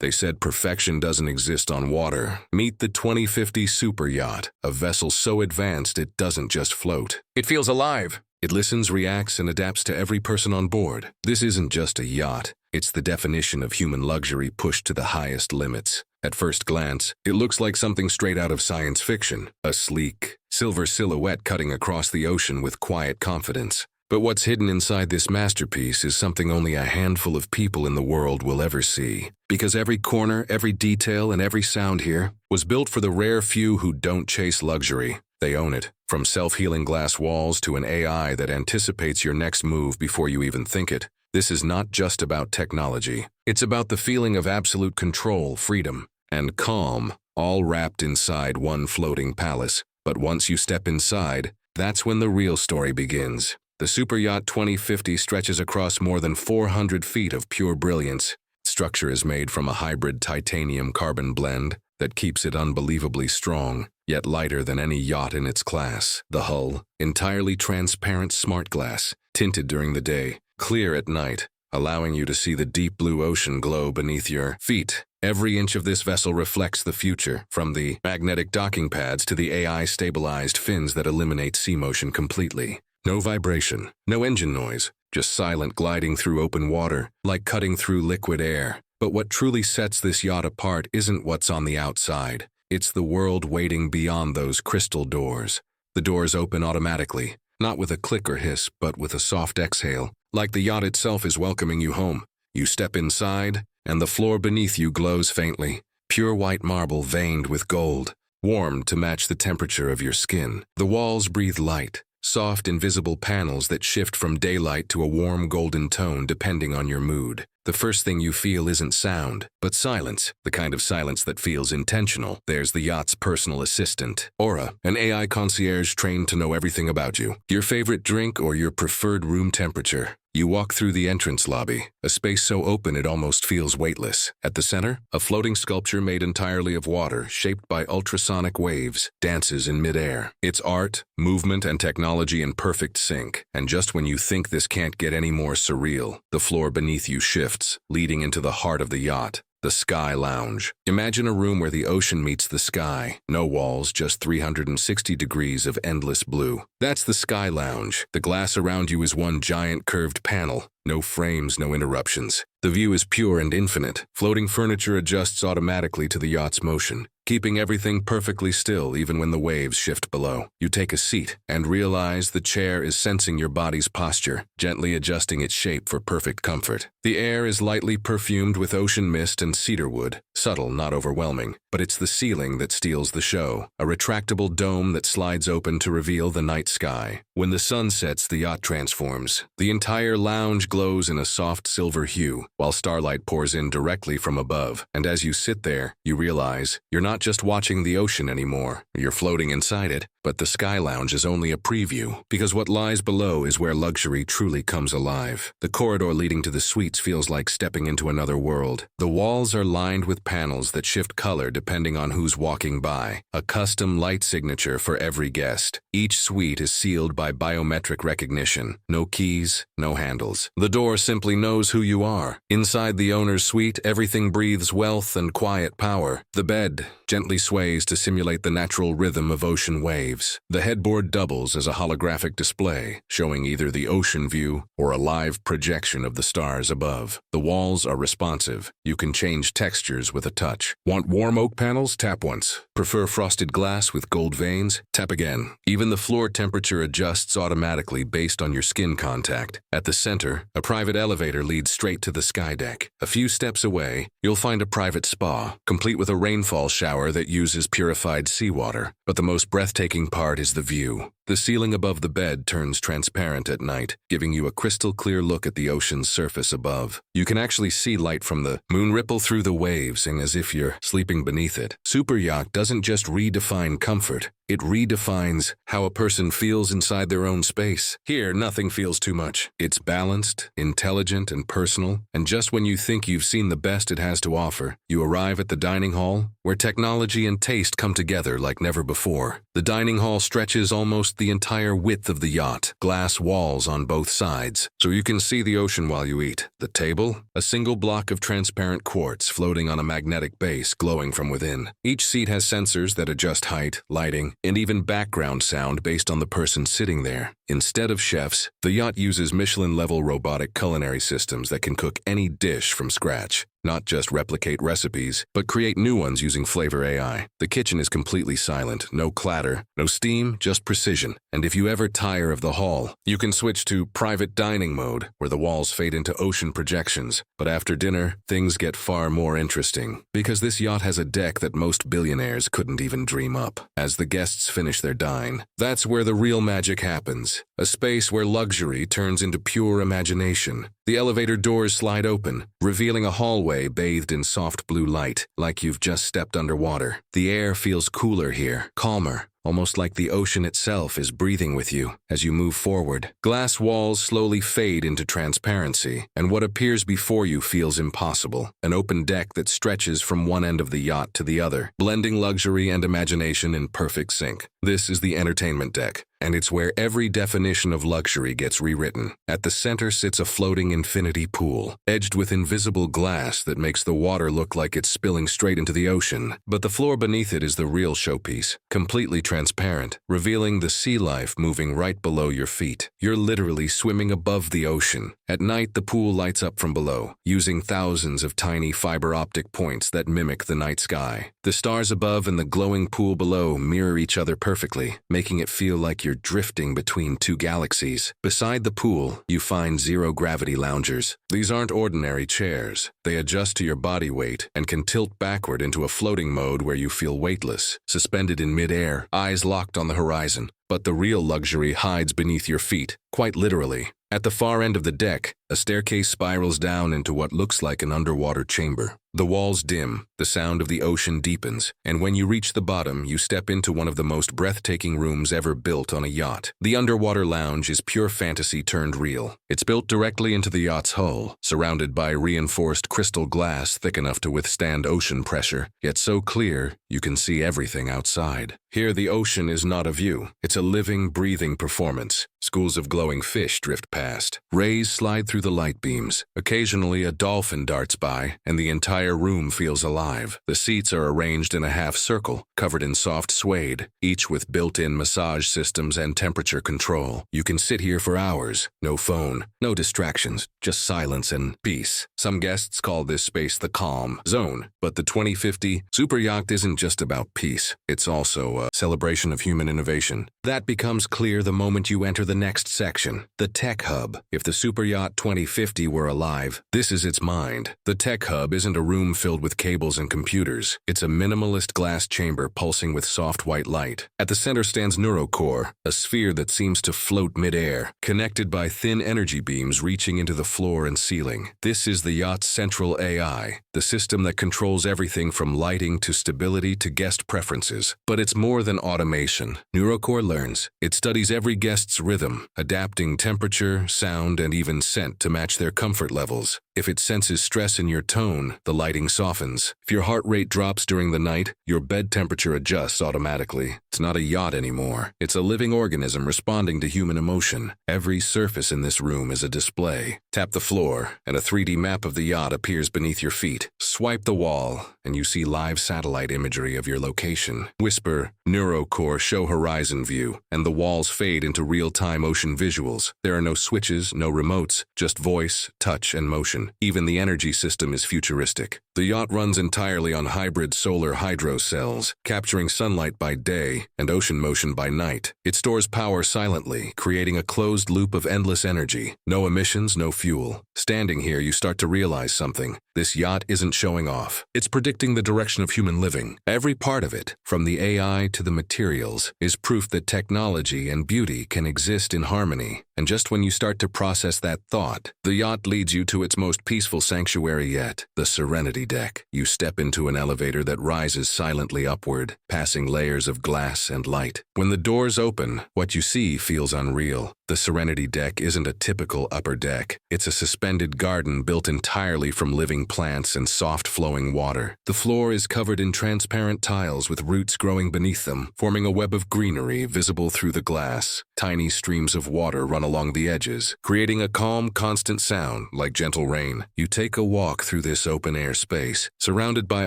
They said perfection doesn't exist on water. Meet the 2050 Superyacht, a vessel so advanced it doesn't just float. It feels alive. It listens, reacts, and adapts to every person on board. This isn't just a yacht. It's the definition of human luxury pushed to the highest limits. At first glance, it looks like something straight out of science fiction, a sleek, silver silhouette cutting across the ocean with quiet confidence. But what's hidden inside this masterpiece is something only a handful of people in the world will ever see. Because every corner, every detail, and every sound here was built for the rare few who don't chase luxury. They own it. From self-healing glass walls to an AI that anticipates your next move before you even think it. This is not just about technology. It's about the feeling of absolute control, freedom, and calm, all wrapped inside one floating palace. But once you step inside, that's when the real story begins. The Superyacht 2050 stretches across more than 400 feet of pure brilliance. Structure is made from a hybrid titanium-carbon blend that keeps it unbelievably strong, yet lighter than any yacht in its class. The hull, entirely transparent smart glass, tinted during the day, clear at night, allowing you to see the deep blue ocean glow beneath your feet. Every inch of this vessel reflects the future, from the magnetic docking pads to the AI-stabilized fins that eliminate sea motion completely. No vibration, no engine noise, just silent gliding through open water, like cutting through liquid air. But what truly sets this yacht apart isn't what's on the outside. It's the world waiting beyond those crystal doors. The doors open automatically, not with a click or hiss, but with a soft exhale, like the yacht itself is welcoming you home. You step inside, and the floor beneath you glows faintly, pure white marble veined with gold, warmed to match the temperature of your skin. The walls breathe light. Soft, invisible panels that shift from daylight to a warm golden tone depending on your mood. The first thing you feel isn't sound, but silence, the kind of silence that feels intentional. There's the yacht's personal assistant, Aura, an AI concierge trained to know everything about you. Your favorite drink or your preferred room temperature. You walk through the entrance lobby, a space so open it almost feels weightless. At the center, a floating sculpture made entirely of water, shaped by ultrasonic waves, dances in midair. It's art, movement, and technology in perfect sync. And just when you think this can't get any more surreal, the floor beneath you shifts, leading into the heart of the yacht. The Sky Lounge. Imagine a room where the ocean meets the sky. No walls, just 360 degrees of endless blue. That's the Sky Lounge. The glass around you is one giant curved panel. No frames, no interruptions. The view is pure and infinite. Floating furniture adjusts automatically to the yacht's motion, keeping everything perfectly still even when the waves shift below. You take a seat and realize the chair is sensing your body's posture, gently adjusting its shape for perfect comfort. The air is lightly perfumed with ocean mist and cedarwood, subtle, not overwhelming, but it's the ceiling that steals the show, a retractable dome that slides open to reveal the night sky. When the sun sets, the yacht transforms. The entire lounge glows in a soft silver hue, while starlight pours in directly from above. And as you sit there, you realize you're not just watching the ocean anymore. You're floating inside it. But the Sky Lounge is only a preview, because what lies below is where luxury truly comes alive. The corridor leading to the suites feels like stepping into another world. The walls are lined with panels that shift color depending on who's walking by, a custom light signature for every guest. Each suite is sealed by biometric recognition. No keys, no handles. The door simply knows who you are. Inside the owner's suite, everything breathes wealth and quiet power. The bed gently sways to simulate the natural rhythm of ocean waves. The headboard doubles as a holographic display, showing either the ocean view or a live projection of the stars above. The walls are responsive. You can change textures with a touch. Want warm oak panels? Tap once. Prefer frosted glass with gold veins? Tap again. Even the floor temperature adjusts automatically based on your skin contact. At the center, a private elevator leads straight to the sky deck. A few steps away, you'll find a private spa, complete with a rainfall shower that uses purified seawater. But the most breathtaking part is the view. The ceiling above the bed turns transparent at night, giving you a crystal clear look at the ocean's surface above. You can actually see light from the moon ripple through the waves, and as if you're sleeping beneath it. Superyacht doesn't just redefine comfort, it redefines how a person feels inside their own space. Here, nothing feels too much. It's balanced, intelligent, and personal, and just when you think you've seen the best it has to offer, you arrive at the dining hall, where technology and taste come together like never before. The dining dining hall stretches almost the entire width of the yacht, glass walls on both sides, so you can see the ocean while you eat. The table? A single block of transparent quartz floating on a magnetic base glowing from within. Each seat has sensors that adjust height, lighting, and even background sound based on the person sitting there. Instead of chefs, the yacht uses Michelin-level robotic culinary systems that can cook any dish from scratch. Not just replicate recipes, but create new ones using flavor AI. The kitchen is completely silent, no clatter, no steam, just precision. And if you ever tire of the hall, you can switch to private dining mode, where the walls fade into ocean projections. But after dinner, things get far more interesting, because this yacht has a deck that most billionaires couldn't even dream up. As the guests finish their dine, that's where the real magic happens. A space where luxury turns into pure imagination. The elevator doors slide open, revealing a hallway bathed in soft blue light, like you've just stepped underwater. The air feels cooler here, calmer, almost like the ocean itself is breathing with you as you move forward. Glass walls slowly fade into transparency, and what appears before you feels impossible. An open deck that stretches from one end of the yacht to the other, blending luxury and imagination in perfect sync. This is the entertainment deck, and it's where every definition of luxury gets rewritten. At the center sits a floating infinity pool, edged with invisible glass that makes the water look like it's spilling straight into the ocean. But the floor beneath it is the real showpiece, completely transparent, revealing the sea life moving right below your feet. You're literally swimming above the ocean. At night, the pool lights up from below, using thousands of tiny fiber optic points that mimic the night sky. The stars above and the glowing pool below mirror each other perfectly, making it feel like you're drifting between two galaxies. Beside the pool, you find zero-gravity loungers. These aren't ordinary chairs. They adjust to your body weight and can tilt backward into a floating mode where you feel weightless, suspended in mid-air, eyes locked on the horizon. But the real luxury hides beneath your feet, quite literally. At the far end of the deck, a staircase spirals down into what looks like an underwater chamber. The walls dim, the sound of the ocean deepens, and when you reach the bottom, you step into one of the most breathtaking rooms ever built on a yacht. The underwater lounge is pure fantasy turned real. It's built directly into the yacht's hull, surrounded by reinforced crystal glass thick enough to withstand ocean pressure, yet so clear you can see everything outside. Here, the ocean is not a view. It's a living, breathing performance. Schools of glowing fish drift past. Rays slide through the light beams. Occasionally, a dolphin darts by, and the entire room feels alive. The seats are arranged in a half circle, covered in soft suede, each with built-in massage systems and temperature control. You can sit here for hours. No phone, no distractions, just silence and peace. Some guests call this space the calm zone, but the 2050 Superyacht isn't just about peace. It's also a celebration of human innovation. That becomes clear the moment you enter the next section, the Tech Hub. If the Superyacht 2050 were alive, this is its mind. The Tech Hub isn't a room filled with cables and computers. It's a minimalist glass chamber pulsing with soft white light. At the center stands Neurocore, a sphere that seems to float mid-air, connected by thin energy beams reaching into the floor and ceiling. This is the yacht's central AI, the system that controls everything from lighting to stability to guest preferences. But it's more than automation. Neurocore learns. It studies every guest's rhythm, adapting temperature, sound, and even scent to match their comfort levels. If it senses stress in your tone, the lighting softens. If your heart rate drops during the night, your bed temperature adjusts automatically. It's not a yacht anymore. It's a living organism responding to human emotion. Every surface in this room is a display. Tap the floor, and a 3D map of the yacht appears beneath your feet. Swipe the wall, and you see live satellite imagery of your location. Whisper, Neurocore show horizon view, and the walls fade into real-time ocean visuals. There are no switches, no remotes, just voice, touch, and motion. Even the energy system is futuristic. The yacht runs entirely on hybrid solar hydro cells, capturing sunlight by day and ocean motion by night. It stores power silently, creating a closed loop of endless energy. No emissions, no fuel. Standing here, you start to realize something. This yacht isn't showing off. It's predicting the direction of human living. Every part of it, from the AI to the materials, is proof that technology and beauty can exist in harmony. And just when you start to process that thought, the yacht leads you to its most peaceful sanctuary yet, the Serenity deck. You step into an elevator that rises silently upward, passing layers of glass and light. When the doors open, what you see feels unreal. The Serenity deck isn't a typical upper deck. It's a suspended garden built entirely from living plants and soft-flowing water. The floor is covered in transparent tiles with roots growing beneath them, forming a web of greenery visible through the glass. Tiny streams of water run along the edges, creating a calm, constant sound like gentle rain. You take a walk through this open-air space, surrounded by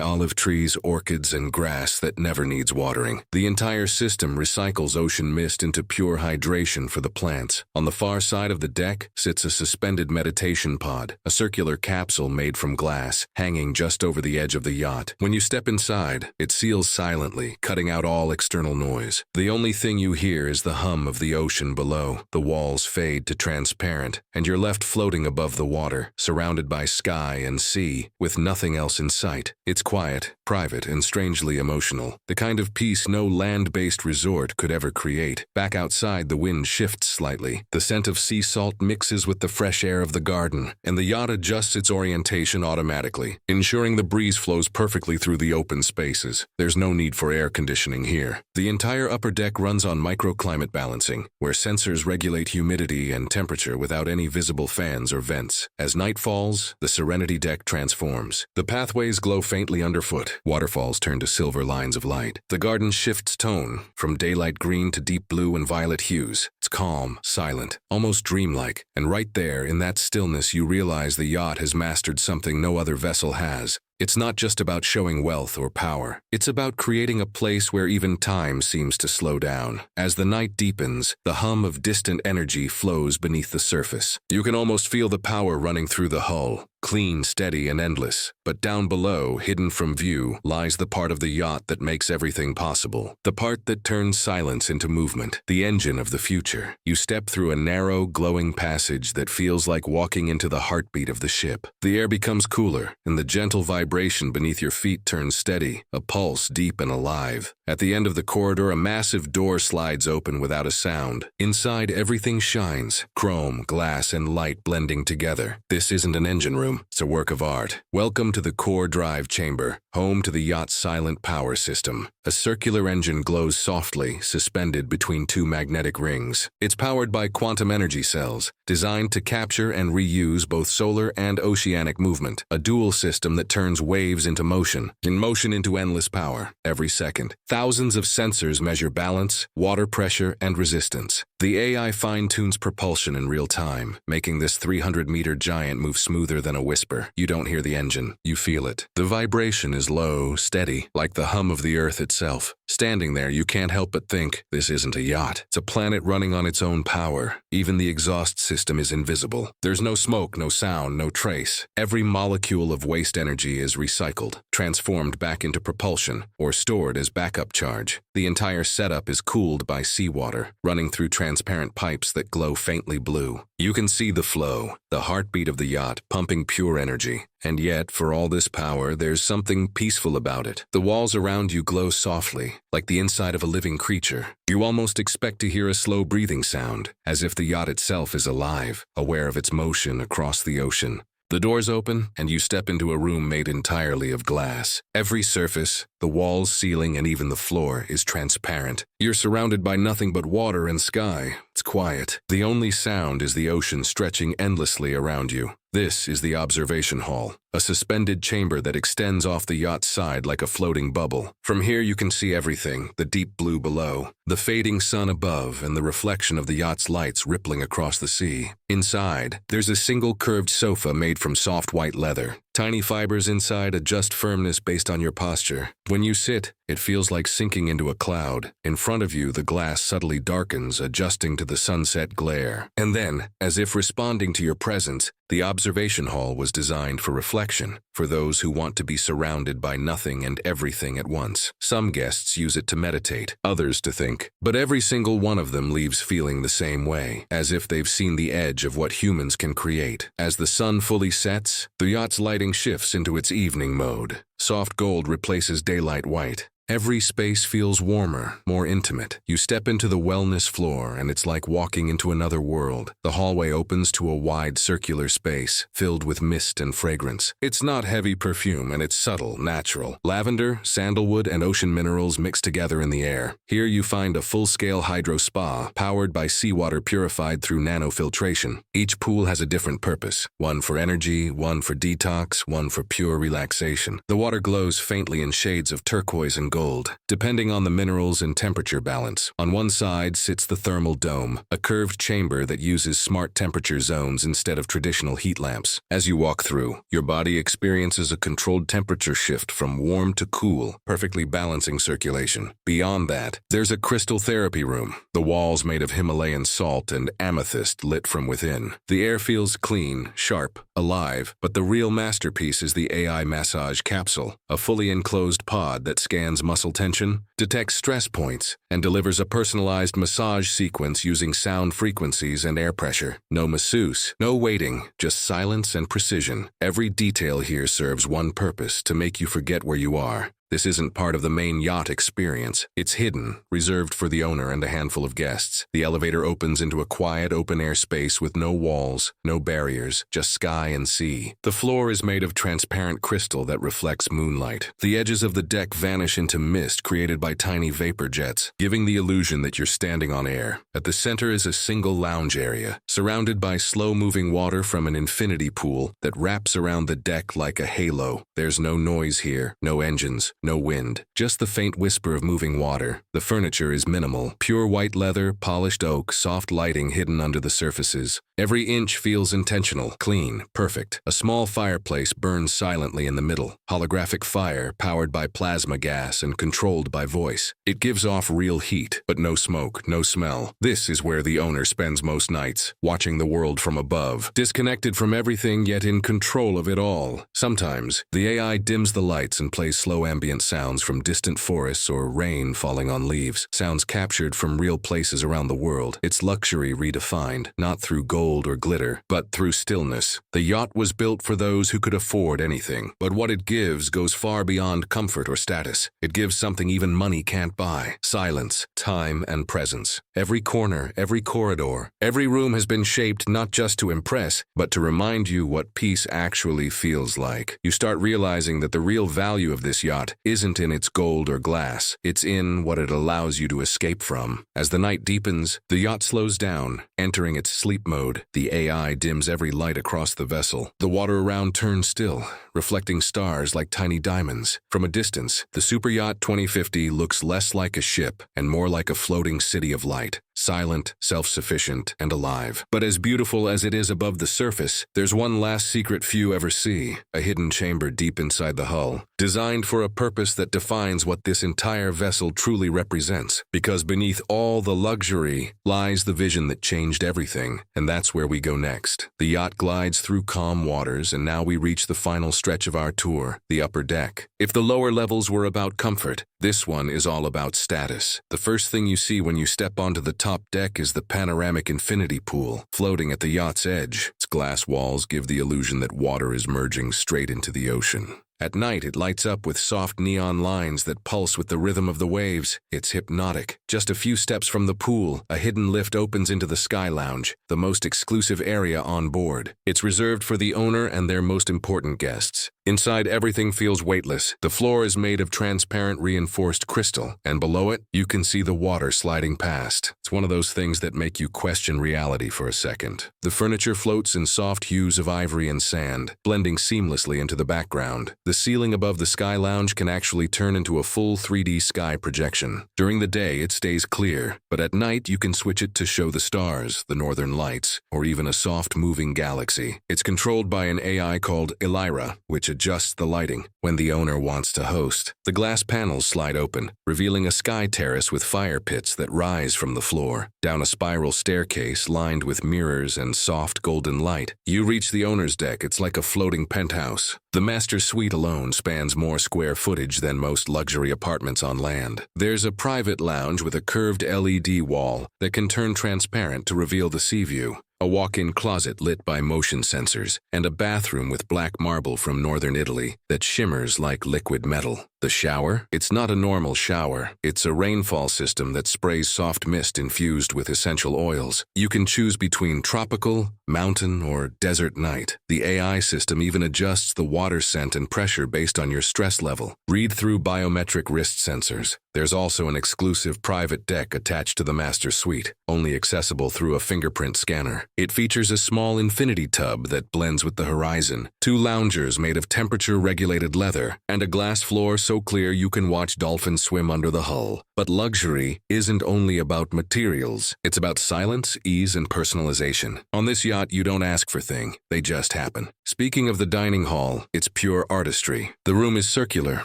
olive trees, orchids, and grass that never needs watering. The entire system recycles ocean mist into pure hydration for the plants. On the far side of the deck sits a suspended meditation pod, a circular capsule made from glass, hanging just over the edge of the yacht. When you step inside, it seals silently, cutting out all external noise. The only thing you hear is the hum of the ocean below. The walls fade to transparent, and you're left floating above the water, surrounded by sky and sea, with nothing else in sight. It's quiet, private, and strangely emotional. The kind of peace no land-based resort could ever create. Back outside, the wind shifts slightly. The scent of sea salt mixes with the fresh air of the garden, and the yacht adjusts its orientation automatically, ensuring the breeze flows perfectly through the open spaces. There's no need for air conditioning here. The entire upper deck runs on microclimate balancing, where sensors regulate humidity and temperature without any visible fans or vents. As night falls, the Serenity deck transforms. The pathways glow faintly underfoot. Waterfalls turn to silver lines of light. The garden shifts tone, from daylight green to deep blue and violet hues. It's calm, silent, almost dreamlike. And right there, in that stillness, you realize the yacht has mastered something no other vessel has. It's not just about showing wealth or power. It's about creating a place where even time seems to slow down. As the night deepens, the hum of distant energy flows beneath the surface. You can almost feel the power running through the hull. Clean, steady, and endless. But down below, hidden from view, lies the part of the yacht that makes everything possible. The part that turns silence into movement. The engine of the future. You step through a narrow, glowing passage that feels like walking into the heartbeat of the ship. The air becomes cooler, and the gentle vibration beneath your feet turns steady, a pulse deep and alive. At the end of the corridor, a massive door slides open without a sound. Inside, everything shines. Chrome, glass, and light blending together. This isn't an engine room. It's a work of art. Welcome to the core drive chamber, home to the yacht's silent power system. A circular engine glows softly, suspended between two magnetic rings. It's powered by quantum energy cells, designed to capture and reuse both solar and oceanic movement. A dual system that turns waves into motion, and motion into endless power, every second. Thousands of sensors measure balance, water pressure, and resistance. The AI fine-tunes propulsion in real time, making this 300-meter giant move smoother than a whisper. You don't hear the engine, you feel it. The vibration is low, steady, like the hum of the earth itself. Standing there, you can't help but think, this isn't a yacht. It's a planet running on its own power. Even the exhaust system is invisible. There's no smoke, no sound, no trace. Every molecule of waste energy is recycled, transformed back into propulsion, or stored as backup charge. The entire setup is cooled by seawater, running through transparent pipes that glow faintly blue. You can see the flow, the heartbeat of the yacht pumping pure energy. And yet, for all this power, there's something peaceful about it. The walls around you glow softly, like the inside of a living creature. You almost expect to hear a slow breathing sound, as if the yacht itself is alive, aware of its motion across the ocean. The doors open, and you step into a room made entirely of glass. Every surface, the walls, ceiling, and even the floor is transparent. You're surrounded by nothing but water and sky. It's quiet. The only sound is the ocean stretching endlessly around you. This is the observation hall, a suspended chamber that extends off the yacht's side like a floating bubble. From here you can see everything, the deep blue below, the fading sun above, and the reflection of the yacht's lights rippling across the sea. Inside, there's a single curved sofa made from soft white leather. Tiny fibers inside adjust firmness based on your posture. When you sit, it feels like sinking into a cloud. In front of you, the glass subtly darkens, adjusting to the sunset glare. And then, as if responding to your presence, the observation hall was designed for reflection, for those who want to be surrounded by nothing and everything at once. Some guests use it to meditate, others to think, but every single one of them leaves feeling the same way, as if they've seen the edge of what humans can create. As the sun fully sets, the yacht's lighting shifts into its evening mode. Soft gold replaces daylight white. Every space feels warmer, more intimate. You step into the wellness floor and it's like walking into another world. The hallway opens to a wide circular space filled with mist and fragrance. It's not heavy perfume and it's subtle, natural. Lavender, sandalwood, and ocean minerals mix together in the air. Here you find a full-scale hydro spa powered by seawater purified through nanofiltration. Each pool has a different purpose. One for energy, one for detox, one for pure relaxation. The water glows faintly in shades of turquoise and gold, depending on the minerals and temperature balance. On one side sits the thermal dome, a curved chamber that uses smart temperature zones instead of traditional heat lamps. As you walk through, your body experiences a controlled temperature shift from warm to cool, perfectly balancing circulation. Beyond that, there's a crystal therapy room, the walls made of Himalayan salt and amethyst lit from within. The air feels clean, sharp, alive, but the real masterpiece is the AI massage capsule, a fully enclosed pod that scans muscle tension, detects stress points, and delivers a personalized massage sequence using sound frequencies and air pressure. No masseuse, no waiting, just silence and precision. Every detail here serves one purpose: to make you forget where you are. This isn't part of the main yacht experience. It's hidden, reserved for the owner and a handful of guests. The elevator opens into a quiet, open-air space with no walls, no barriers, just sky and sea. The floor is made of transparent crystal that reflects moonlight. The edges of the deck vanish into mist created by tiny vapor jets, giving the illusion that you're standing on air. At the center is a single lounge area, surrounded by slow-moving water from an infinity pool that wraps around the deck like a halo. There's no noise here, no engines, no wind, just the faint whisper of moving water. The furniture is minimal, pure white leather, polished oak, soft lighting hidden under the surfaces. Every inch feels intentional, clean, perfect. A small fireplace burns silently in the middle, holographic fire powered by plasma gas and controlled by voice. It gives off real heat, but no smoke, no smell. This is where the owner spends most nights, watching the world from above, disconnected from everything yet in control of it all. Sometimes, the AI dims the lights and plays slow ambient sounds from distant forests or rain falling on leaves, sounds captured from real places around the world. It's luxury redefined, not through gold or glitter, but through stillness. The yacht was built for those who could afford anything, but what it gives goes far beyond comfort or status. It gives something even money can't buy: silence, time, and presence. Every corner, every corridor, every room has been shaped not just to impress, but to remind you what peace actually feels like. You start realizing that the real value of this yacht isn't in its gold or glass. It's in what it allows you to escape from. As the night deepens, the yacht slows down, entering its sleep mode. The AI dims every light across the vessel. The water around turns still, reflecting stars like tiny diamonds. From a distance, the Superyacht 2050 looks less like a ship and more like a floating city of light. Silent, self-sufficient, and alive. But as beautiful as it is above the surface, there's one last secret few ever see: a hidden chamber deep inside the hull, designed for a purpose that defines what this entire vessel truly represents. Because beneath all the luxury lies the vision that changed everything, and that's where we go next. The yacht glides through calm waters, and now we reach the final stretch of our tour, the upper deck. If the lower levels were about comfort, this one is all about status. The first thing you see when you step onto the top deck is the panoramic infinity pool, floating at the yacht's edge. Its glass walls give the illusion that water is merging straight into the ocean. At night, it lights up with soft neon lines that pulse with the rhythm of the waves. It's hypnotic. Just a few steps from the pool, a hidden lift opens into the Sky Lounge, the most exclusive area on board. It's reserved for the owner and their most important guests. Inside, everything feels weightless. The floor is made of transparent reinforced crystal, and below it, you can see the water sliding past. It's one of those things that make you question reality for a second. The furniture floats in soft hues of ivory and sand, blending seamlessly into the background. The ceiling above the Sky Lounge can actually turn into a full 3D sky projection. During the day, it stays clear, but at night you can switch it to show the stars, the northern lights, or even a soft moving galaxy. It's controlled by an AI called ELYSIUM, which adjusts the lighting when the owner wants to host. The glass panels slide open, revealing a sky terrace with fire pits that rise from the floor. Down a spiral staircase lined with mirrors and soft golden light, you reach the owner's deck. It's like a floating penthouse. The master suite alone spans more square footage than most luxury apartments on land. There's a private lounge with a curved LED wall that can turn transparent to reveal the sea view. a walk-in closet lit by motion sensors, and a bathroom with black marble from northern Italy that shimmers like liquid metal. The shower? It's not a normal shower. It's a rainfall system that sprays soft mist infused with essential oils. You can choose between tropical, mountain, or desert night. The AI system even adjusts the water scent and pressure based on your stress level. Read through biometric wrist sensors. There's also an exclusive private deck attached to the master suite, only accessible through a fingerprint scanner. It features a small infinity tub that blends with the horizon, 2 loungers made of temperature-regulated leather, and a glass floor so clear you can watch dolphins swim under the hull. But luxury isn't only about materials. It's about silence, ease, and personalization. On this yacht, you don't ask for things. They just happen. Speaking of the dining hall, it's pure artistry. The room is circular,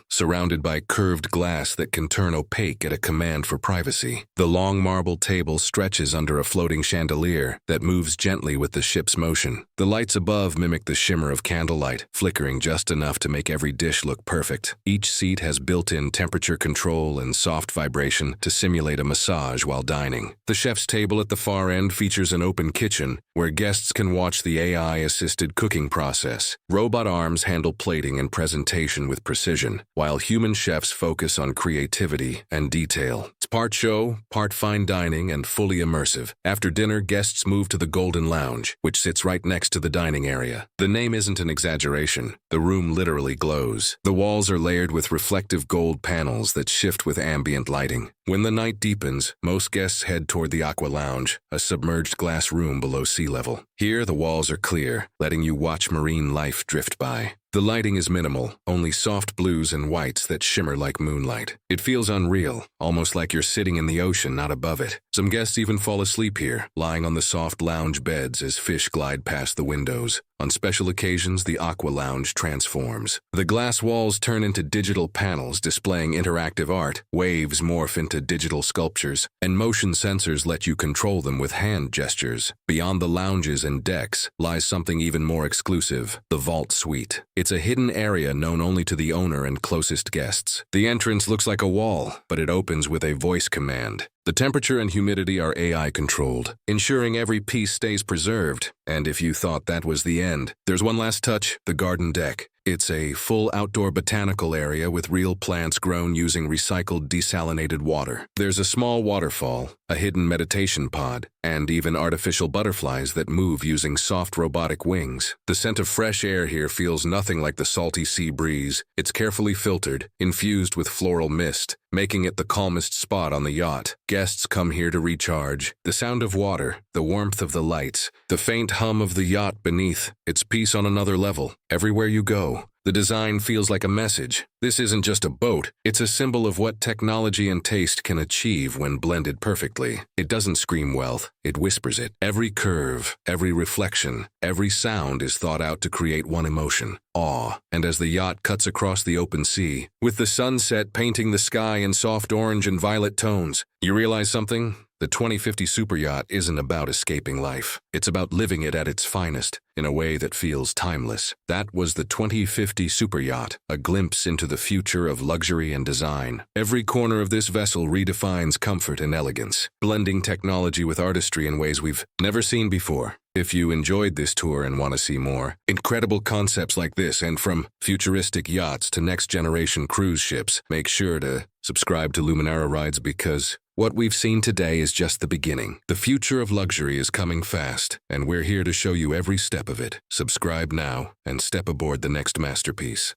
surrounded by curved glass that can turn opaque at a command for privacy. The long marble table stretches under a floating chandelier that moves gently with the ship's motion. The lights above mimic the shimmer of candlelight, flickering just enough to make every dish look perfect. Each seat has built-in temperature control and soft vibration to simulate a massage while dining. The chef's table at the far end features an open kitchen where guests can watch the AI-assisted cooking process. Robot arms handle plating and presentation with precision, while human chefs focus on creativity and detail. It's part show, part fine dining, and fully immersive. After dinner, guests move to the Golden Lounge, which sits right next to the dining area. The name isn't an exaggeration. The room literally glows. The walls are layered with reflective gold panels that shift with ambient lighting. When the night deepens, most guests head toward the Aqua Lounge, a submerged glass room below sea level. Here, the walls are clear, letting you watch marine life drift by. The lighting is minimal, only soft blues and whites that shimmer like moonlight. It feels unreal, almost like you're sitting in the ocean, not above it. Some guests even fall asleep here, lying on the soft lounge beds as fish glide past the windows. On special occasions, the Aqua Lounge transforms. The glass walls turn into digital panels displaying interactive art, waves morph into digital sculptures, and motion sensors let you control them with hand gestures. Beyond the lounges and decks lies something even more exclusive, the Vault Suite. It's a hidden area known only to the owner and closest guests. The entrance looks like a wall, but it opens with a voice command. The temperature and humidity are AI-controlled, ensuring every piece stays preserved. And if you thought that was the end, there's one last touch, the garden deck. It's a full outdoor botanical area with real plants grown using recycled desalinated water. There's a small waterfall, a hidden meditation pod, and even artificial butterflies that move using soft robotic wings. The scent of fresh air here feels nothing like the salty sea breeze. It's carefully filtered, infused with floral mist, making it the calmest spot on the yacht. Guests come here to recharge. The sound of water, the warmth of the lights, the faint hum of the yacht beneath. It's peace on another level. Everywhere you go, the design feels like a message. This isn't just a boat, it's a symbol of what technology and taste can achieve when blended perfectly. It doesn't scream wealth, it whispers it. Every curve, every reflection, every sound is thought out to create one emotion, awe. And as the yacht cuts across the open sea, with the sunset painting the sky in soft orange and violet tones, you realize something? The 2050 Superyacht isn't about escaping life. It's about living it at its finest, in a way that feels timeless. That was the 2050 Superyacht, a glimpse into the future of luxury and design. Every corner of this vessel redefines comfort and elegance, blending technology with artistry in ways we've never seen before. If you enjoyed this tour and want to see more incredible concepts like this, and from futuristic yachts to next-generation cruise ships, make sure to subscribe to Luminara Rides, because what we've seen today is just the beginning. The future of luxury is coming fast, and we're here to show you every step of it. Subscribe now and step aboard the next masterpiece.